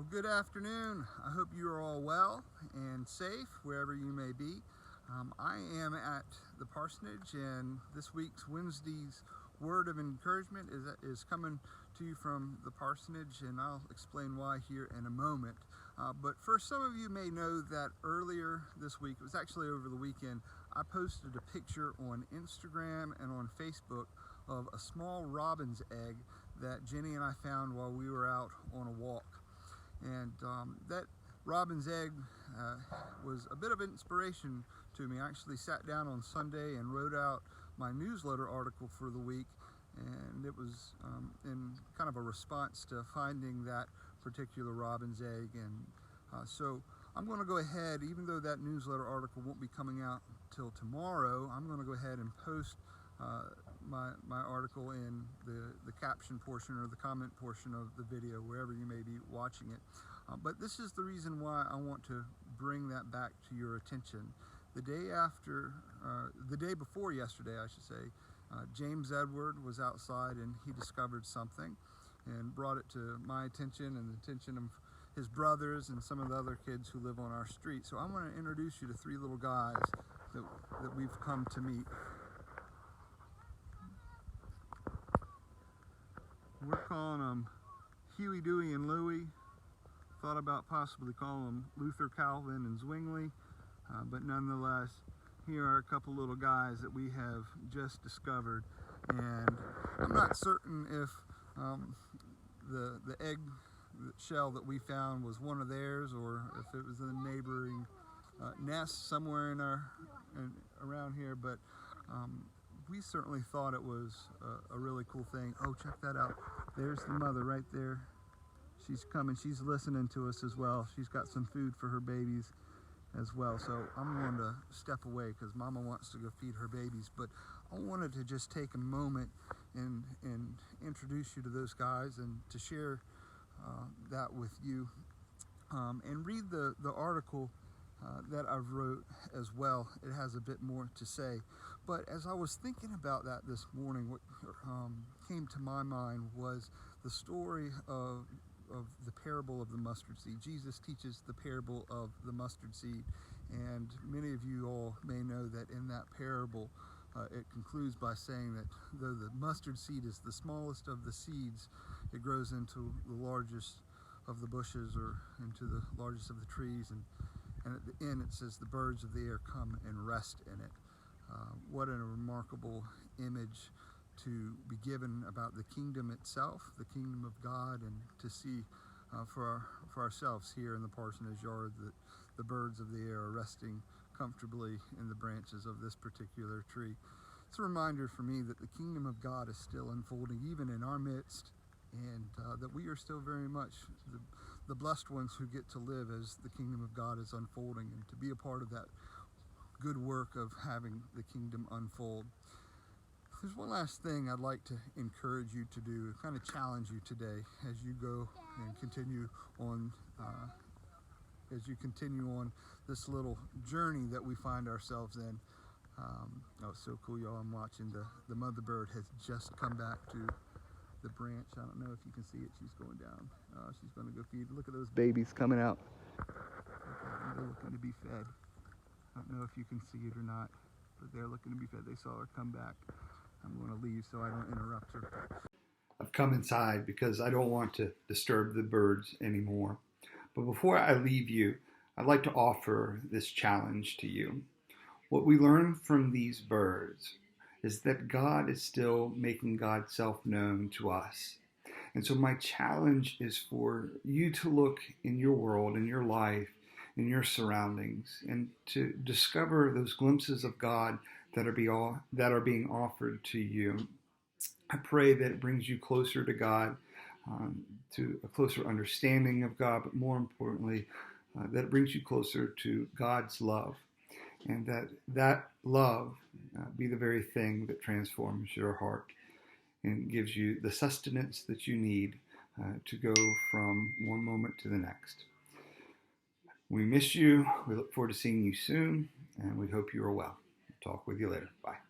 Well, good afternoon. I hope you are all well and safe wherever you may be. I am at the parsonage, and this week's Wednesday's word of encouragement is coming to you from the parsonage, and I'll explain why here in a moment. But first, some of you may know that earlier this week, it was actually over the weekend, I posted a picture on Instagram and on Facebook of a small robin's egg that Jenny and I found while we were out on a walk. And that robin's egg was a bit of inspiration to me. I actually sat down on Sunday and wrote out my newsletter article for the week, and it was in kind of a response to finding that particular robin's egg. And so I'm going to go ahead, even though that newsletter article won't be coming out till tomorrow, I'm going to go ahead and post my article in the caption portion or the comment portion of the video, wherever you may be watching it. But this is the reason why I want to bring that back to your attention. The day before yesterday, I should say, James Edward was outside and he discovered something and brought it to my attention and the attention of his brothers and some of the other kids who live on our street. So I want to introduce you to three little guys that we've come to meet. We're calling them Huey, Dewey, and Louie. Thought about possibly calling them Luther, Calvin, and Zwingli, but nonetheless, here are a couple little guys that we have just discovered, and I'm not certain if the egg shell that we found was one of theirs or if it was in a neighboring nest somewhere around here, but we certainly thought it was a really cool thing. Oh, check that out. There's the mother right there. She's coming. She's listening to us as well. She's got some food for her babies as well. So I'm going to step away because Mama wants to go feed her babies. But I wanted to just take a moment and introduce you to those guys and to share that with you and read the article that I've wrote as well. It has a bit more to say. But as I was thinking about that this morning, what came to my mind was the story of the parable of the mustard seed. Jesus teaches the parable of the mustard seed, and many of you all may know that in that parable it concludes by saying that though the mustard seed is the smallest of the seeds, it grows into the largest of the bushes or into the largest of the trees, and at the end it says the birds of the air come and rest in it. What a remarkable image to be given about the kingdom itself, the kingdom of God, and to see for ourselves here in the parsonage yard that the birds of the air are resting comfortably in the branches of this particular tree. It's a reminder for me that the kingdom of God is still unfolding even in our midst, and that we are still very much the blessed ones who get to live as the kingdom of God is unfolding, and to be a part of that good work of having the kingdom unfold. There's one last thing I'd like to encourage you to do, kind of challenge you today as you go and continue on this little journey that we find ourselves in. Oh, it's so cool, y'all. I'm watching the mother bird has just come back to the branch. I don't know if you can see it. She's going down. She's going to go feed. Look at those babies coming out. They're looking to be fed. I don't know if you can see it or not, but they're looking to be fed. They saw her come back. I'm going to leave so I don't interrupt her. I've come inside because I don't want to disturb the birds anymore. But before I leave you, I'd like to offer this challenge to you. What we learn from these birds is that God is still making God's self known to us. And so my challenge is for you to look in your world, in your life, in your surroundings, and to discover those glimpses of God that are being offered to you. I pray that it brings you closer to God, to a closer understanding of God, but more importantly, that it brings you closer to God's love, and that love be the very thing that transforms your heart and gives you the sustenance that you need to go from one moment to the next. We miss you. We look forward to seeing you soon, and we hope you are well. Talk with you later. Bye.